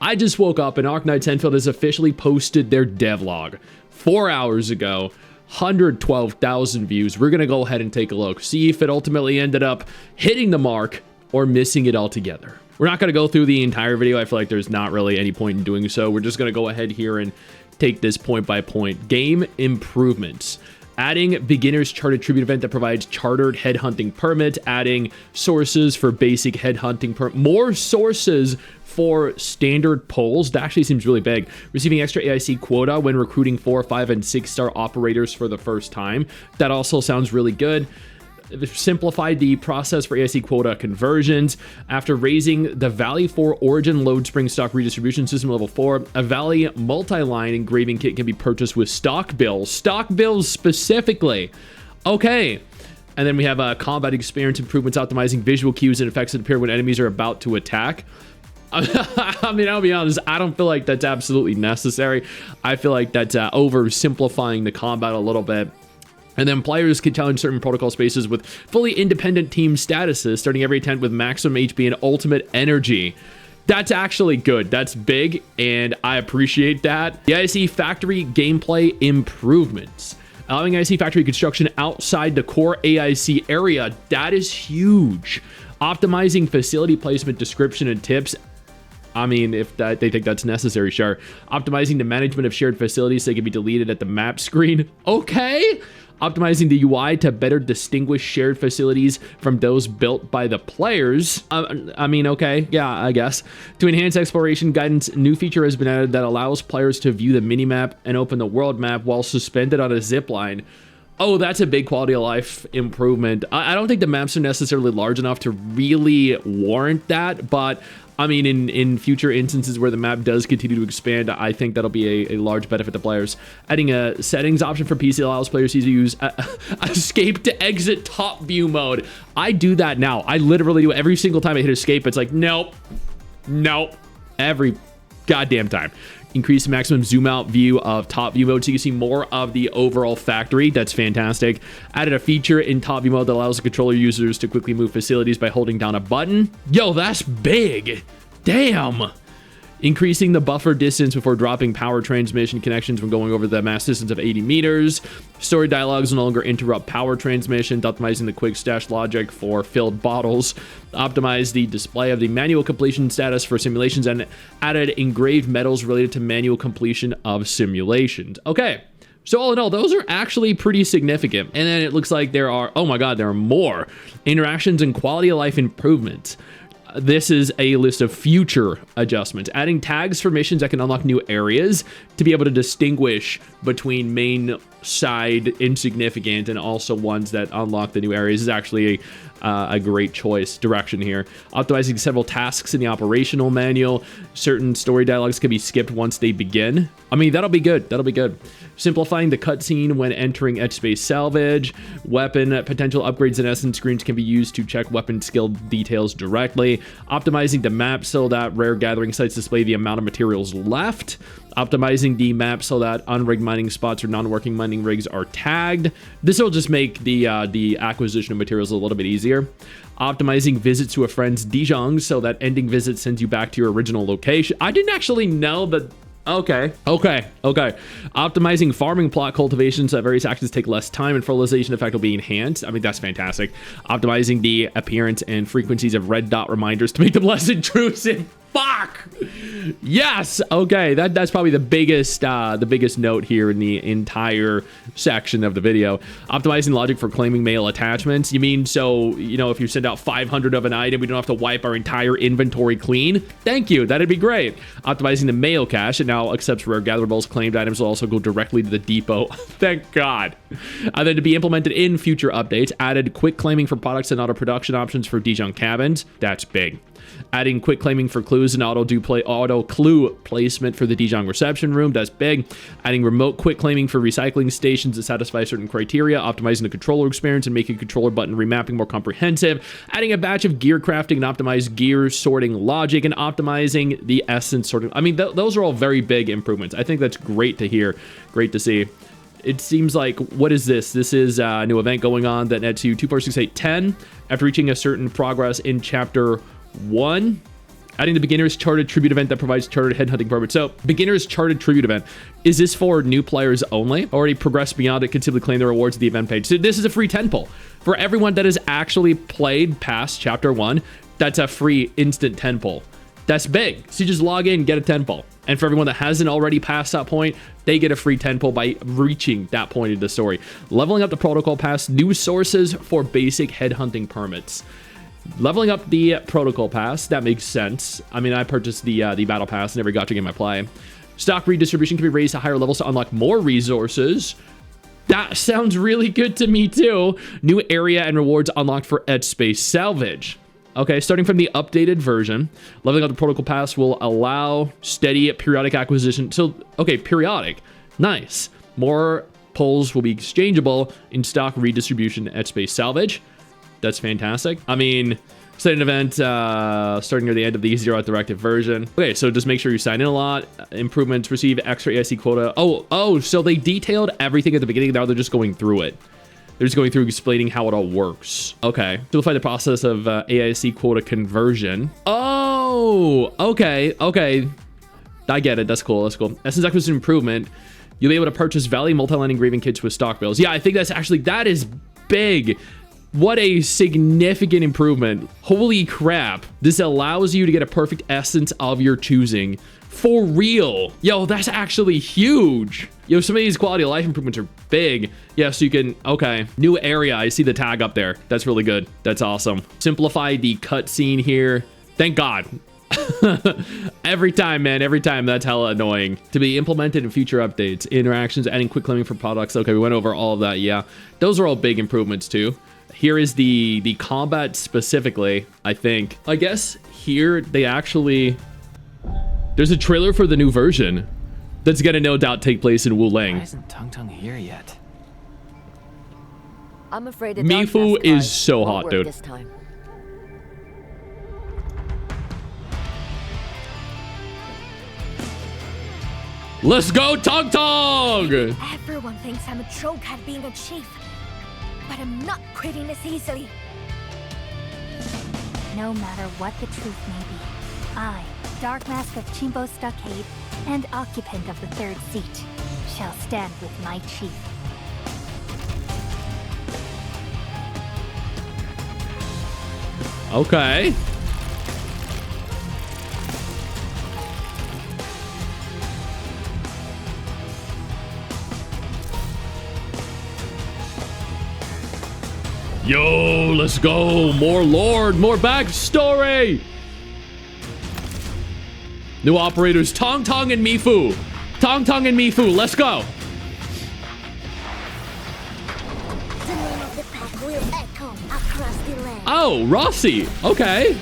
I just woke up and Arknights Endfield has officially posted their devlog 4 hours ago. 112,000 views. We're going to go ahead and take a look, see if it ultimately ended up hitting the mark or missing it altogether. We're not going to go through the entire video. I feel like there's not really any point in doing so. We're just going to go ahead here and take this point by point. Game improvements. Adding beginner's charted tribute event that provides chartered headhunting permit. Adding sources for basic headhunting permit. More sources for standard polls. That actually seems really big. Receiving extra AIC quota when recruiting 4, 5, and 6-star operators for the first time. That also sounds really good. Simplified the process for AIC quota conversions. After raising the Valley 4 Origin Load Spring Stock Redistribution System level 4, a Valley multi-line engraving kit can be purchased with stock bills. Stock bills specifically. Okay. And then we have combat experience improvements, optimizing visual cues and effects that appear when enemies are about to attack. I mean, I'll be honest, I don't feel like that's absolutely necessary. I feel like that's oversimplifying the combat a little bit. And then players can challenge certain protocol spaces with fully independent team statuses, starting every attempt with maximum HP and ultimate energy. That's actually good. That's big, and I appreciate that. The IC Factory gameplay improvements. Allowing IC Factory construction outside the core AIC area. That is huge. Optimizing facility placement, description, and tips. I mean, if they think that's necessary, sure. Optimizing the management of shared facilities so they can be deleted at the map screen. Okay. Optimizing the UI to better distinguish shared facilities from those built by the players. I mean, okay, yeah, I guess. To enhance exploration guidance, new feature has been added that allows players to view the minimap and open the world map while suspended on a zip line. Oh, that's a big quality of life improvement. I don't think the maps are necessarily large enough to really warrant that, but I mean, in future instances where the map does continue to expand, I think that'll be a large benefit to players. Adding a settings option for PC allows players to use escape to exit top view mode. I do that now. I literally do every single time I hit escape. It's like, nope, every goddamn time. Increase the maximum zoom out view of top view mode so you can see more of the overall factory. That's fantastic. Added a feature in top view mode that allows the controller users to quickly move facilities by holding down a button. Yo, that's big. Damn. Increasing the buffer distance before dropping power transmission connections when going over the mass distance of 80 meters. Story dialogues no longer interrupt power transmission, optimizing the quick stash logic for filled bottles. Optimize the display of the manual completion status for simulations and added engraved medals related to manual completion of simulations. Okay. So all in all, those are actually pretty significant. And then it looks like there are, oh my God, there are more interactions and quality of life improvements. This is a list of future adjustments. Adding tags for missions that can unlock new areas to be able to distinguish between main side insignificant and also ones that unlock the new areas is actually a great choice direction here. Optimizing several tasks in the operational manual. Certain story dialogues can be skipped once they begin. I mean, that'll be good. That'll be good. Simplifying the cutscene when entering Edge Space Salvage. Weapon potential upgrades and essence screens can be used to check weapon skill details directly. Optimizing the map so that rare gathering sites display the amount of materials left. Optimizing the map so that unrigged mining spots or non-working mining rigs are tagged. This will just make the acquisition of materials a little bit easier. Optimizing visits to a friend's Dijon so that ending visit sends you back to your original location. I didn't actually know that. Okay. Optimizing farming plot cultivation so that various actions take less time and fertilization effect will be enhanced. I mean, that's fantastic. Optimizing the appearance and frequencies of red dot reminders to make them less intrusive. Fuck! Yes! Okay, that's probably the biggest note here in the entire section of the video. Optimizing logic for claiming mail attachments. You mean, so, you know, if you send out 500 of an item, we don't have to wipe our entire inventory clean? Thank you, that'd be great. Optimizing the mail cache. It now accepts rare gatherables. Claimed items will also go directly to the depot. Thank God. And then to be implemented in future updates, added quick claiming for products and auto production options for Dijon cabins. That's big. Adding quick claiming for clues and auto clue placement for the Dijon reception room. That's big. Adding remote quick claiming for recycling stations that satisfy certain criteria. Optimizing the controller experience and making controller button remapping more comprehensive. Adding a batch of gear crafting and optimized gear sorting logic and optimizing the essence sorting. I mean, those are all very big improvements. I think that's great to hear. Great to see. It seems like, what is this? This is a new event going on that nets you 2, 4, 6, 8, 10 after reaching a certain progress in chapter 1. Adding the beginner's charted tribute event that provides charted headhunting permits. So beginner's charted tribute event, is this for new players only? Already progressed beyond it, can simply claim the rewards of the event page. So this is a free 10 pull for everyone that has actually played past chapter 1. That's a free instant 10 pull. That's big. So you just log in, get a 10 pull. And for everyone that hasn't already passed that point, they get a free 10 pull by reaching that point of the story. Leveling up the protocol pass, new sources for basic headhunting permits. Leveling up the protocol pass, that makes sense. I mean, I purchased the battle pass, never got to get my play. Stock redistribution can be raised to higher levels to unlock more resources. That sounds really good to me too. New area and rewards unlocked for Edge Space Salvage. Okay, starting from the updated version, leveling up the protocol pass will allow steady periodic acquisition. So, okay, periodic. Nice. More pulls will be exchangeable in stock redistribution at Space Salvage. That's fantastic. I mean, set an event starting near the end of the Zero Out Directive version. Okay, so just make sure you sign in a lot. Improvements, receive extra AIC quota. Oh, so they detailed everything at the beginning. Now they're just going through it. They're just going through explaining how it all works. Okay. Simplify the process of AIC quota conversion. Oh, okay. I get it. That's cool. Essence acquisition improvement. You'll be able to purchase value multi-line engraving kits with stock bills. Yeah, I think that is big. What a significant improvement. Holy crap. This allows you to get a perfect essence of your choosing. For real. Yo, that's actually huge. Yo, some of these quality of life improvements are big. Yeah, so you can, okay. New area, I see the tag up there. That's really good. That's awesome. Simplify the cutscene here. Thank God. Every time, man, that's hella annoying. To be implemented in future updates, interactions, adding quick claiming for products. Okay, we went over all of that, yeah. Those are all big improvements too. Here is the combat specifically, I think. I guess here they actually... There's a trailer for the new version that's gonna no doubt take place in Wulang. Why isn't Tung Tung here yet? I'm afraid Mifu is so hot, dude. This time. Let's go, Tong Tong! Everyone thinks I'm a joke at being a chief, but I'm not quitting this easily. No matter what the truth may be, I, Dark Mask of Chimbo Stockade and occupant of the third seat, shall stand with my chief. Okay. Yo, let's go. More lore, more backstory. New operators, Tong Tong and Mifu. Tong Tong and Mifu, let's go. The name of the pack will echo across the land. Oh, Rossi. Okay.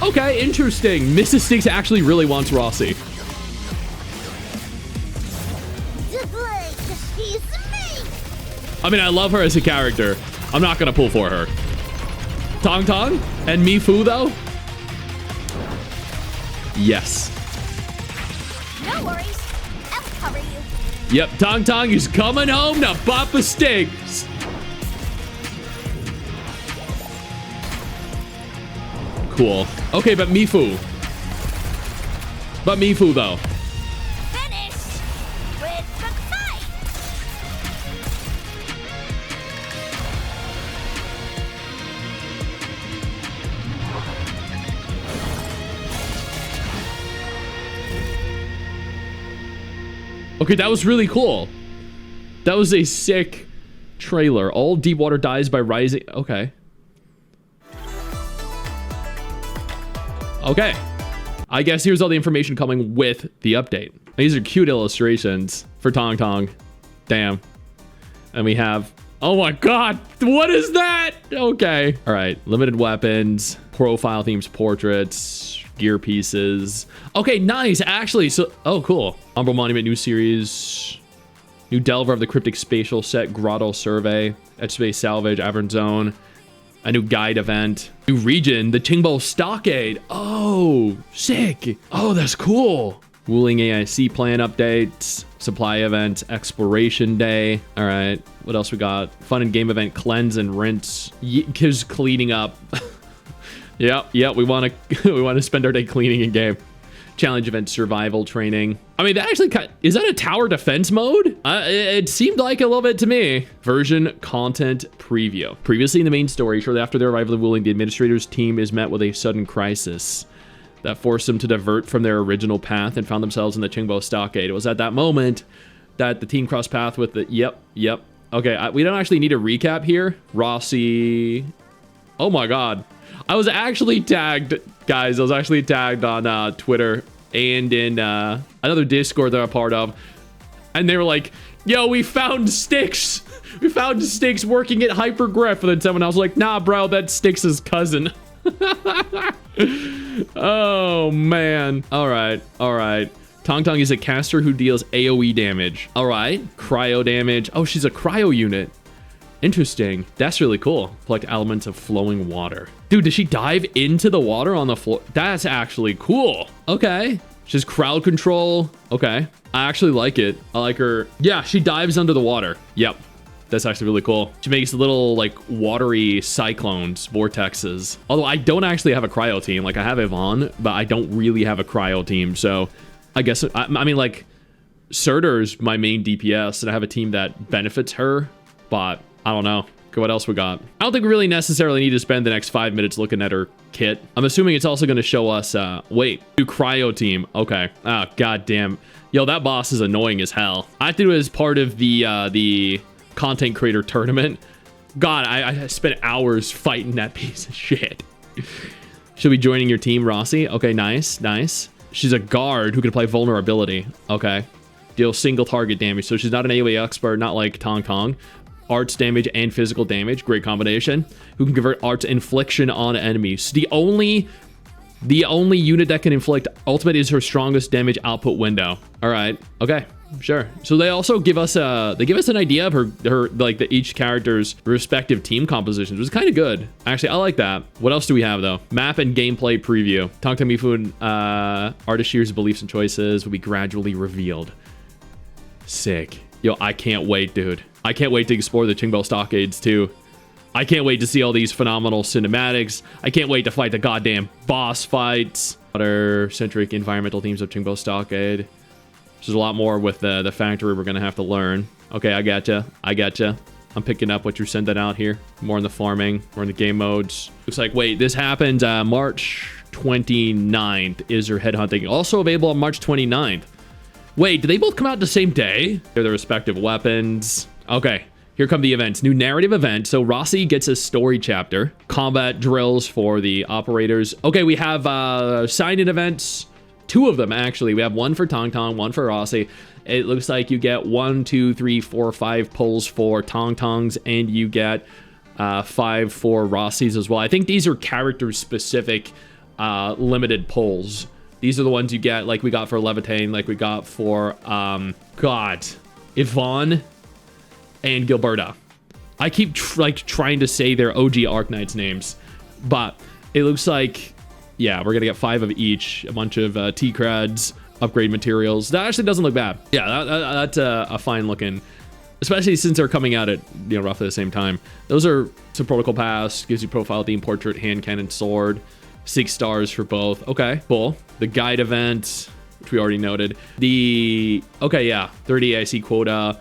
Okay, interesting. Mrs. Stix actually really wants Rossi. I mean, I love her as a character. I'm not gonna pull for her. Tong Tong and Mifu, though? Yes. No worries. I'll cover you. Yep, Tong Tong is coming home to Papa Stix. Cool. Okay, but Mifu. Though. Finish with the fight. Okay, that was really cool. That was a sick trailer. All deep water dies by rising. Okay. Okay. I guess here's all the information coming with the update. These are cute illustrations for Tong Tong. Damn. And we have... Oh my god! What is that? Okay. Alright. Limited weapons. Profile themes, portraits. Gear pieces. Okay, nice. Actually, so... Oh, cool. Umbral Monument new series. New Delver of the Cryptic Spatial Set. Grotto Survey. Edge Space Salvage. Avern Zone. A new guide event. New region, the Qingbo Stockade. Oh, sick. Oh, that's cool. Wuling AIC plan updates. Supply event, Exploration Day. All right, what else we got? Fun and game event, Cleanse and Rinse. Gives cleaning up. Yep. We want to we want to spend our day cleaning in game. Challenge event survival training. I mean, that actually is that a tower defense mode? It seemed like a little bit to me. Version content preview. Previously in the main story, shortly after their arrival in Wuling, the administrator's team is met with a sudden crisis that forced them to divert from their original path and found themselves in the Qingbo Stockade. It was at that moment that the team crossed path with the... Yep. Okay, we don't actually need a recap here. Rossi... Oh my god. I was actually tagged, guys. I was actually tagged on Twitter and in another Discord that I'm a part of. And they were like, yo, we found Stix. We found Stix working at Hypergriff. And then someone else was like, nah, bro, that's Stix's cousin. Oh, man. All right. Tong is a caster who deals AoE damage. All right. Cryo damage. Oh, she's a cryo unit. Interesting. That's really cool. Collect elements of flowing water. Dude, does she dive into the water on the floor? That's actually cool. Okay. She's crowd control. Okay. I actually like it. I like her. Yeah, she dives under the water. Yep. That's actually really cool. She makes little, like, watery cyclones, vortexes. Although I don't actually have a cryo team. Like, I have Yvonne, but I don't really have a cryo team. So I guess, I mean, like, Surtur's my main DPS, and I have a team that benefits her, but I don't know. Okay, what else we got? I don't think we really necessarily need to spend the next 5 minutes looking at her kit. I'm assuming it's also going to show us, wait, new cryo team. Okay. Ah, goddamn. Yo, that boss is annoying as hell. I think it was part of the content creator tournament. God, I spent hours fighting that piece of shit. She'll be joining your team, Rossi. Okay, nice. She's a guard who can apply vulnerability. Okay. Deal single target damage. So she's not an AoE expert, not like Tong. Arts damage and physical damage. Great combination. Who can convert arts infliction on enemies. The only unit that can inflict ultimate is her strongest damage output window. All right. Okay. Sure. So they also give us an idea of her like each character's respective team compositions, which is kind of good. Actually, I like that. What else do we have though? Map and gameplay preview. Tong Mifun, artist Shear's beliefs and choices will be gradually revealed. Sick. Yo, I can't wait, dude. I can't wait to explore the Qingbo Stockades too. I can't wait to see all these phenomenal cinematics. I can't wait to fight the goddamn boss fights. Water-centric environmental themes of Qingbo Stockade. There's a lot more with the factory we're going to have to learn. Okay, I gotcha. I'm picking up what you're sending out here. More in the farming, more in the game modes. Looks like, wait, this happened March 29th is her headhunting. Also available on March 29th. Wait, did they both come out the same day? They're the respective weapons. Okay, here come the events. New narrative event. So Rossi gets a story chapter. Combat drills for the operators. Okay, we have sign-in events. 2 of them, actually. We have one for Tong, one for Rossi. It looks like you get 1, 2, 3, 4, 5 pulls for Tong's, and you get 5 for Rossi's as well. I think these are character-specific limited pulls. These are the ones you get, like we got for Levitain, like we got for, Yvonne and Gilberta. I keep trying to say their OG Arknights names, but it looks like, yeah, we're gonna get 5 of each, a bunch of T-Crads, upgrade materials. That actually doesn't look bad. Yeah, that's a fine looking, especially since they're coming out at, you know, roughly the same time. Those are some protocol pass, gives you profile theme, portrait, hand cannon, sword. 6 stars for both. Okay, cool. The guide event, which we already noted. Okay, yeah, 30 AIC quota,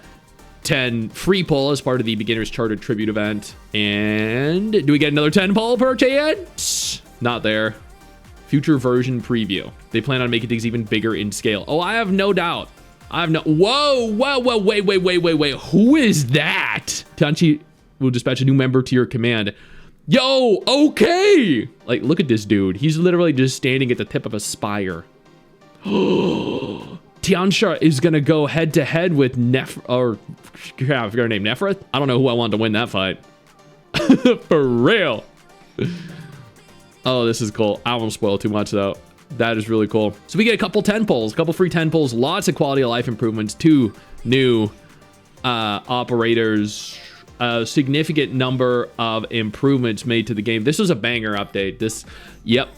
10 free pull as part of the beginner's chartered tribute event. And do we get another 10 pull per chance? Not there. Future version preview. They plan on making things even bigger in scale. Oh, I have no doubt. Whoa, wait. Who is that? Tanchi will dispatch a new member to your command. Yo, okay. Like, look at this dude. He's literally just standing at the tip of a spire. Tiansha is gonna go head to head with I forgot her name, Nephrith? I don't know who I wanted to win that fight. For real. Oh, this is cool. I won't spoil too much though. That is really cool. So we get a couple 10 pulls, a couple free 10 pulls, lots of quality of life improvements, 2 new operators, a significant number of improvements made to the game. This was a banger update. Yep.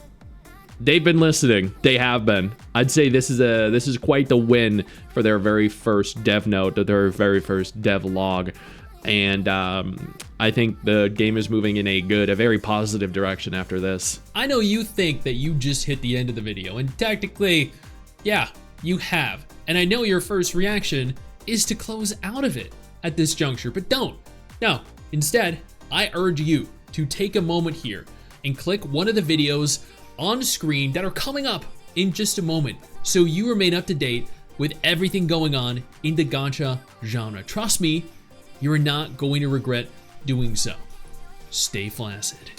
They've been listening. They have been. I'd say this is quite the win for their very first dev note, their very first devlog. And I think the game is moving in a very positive direction after this. I know you think that you just hit the end of the video, and technically, yeah, you have. And I know your first reaction is to close out of it at this juncture, but don't. No, instead, I urge you to take a moment here and click one of the videos on screen that are coming up in just a moment, so you remain up to date with everything going on in the gacha genre. Trust me, you're not going to regret doing so. Stay flaccid.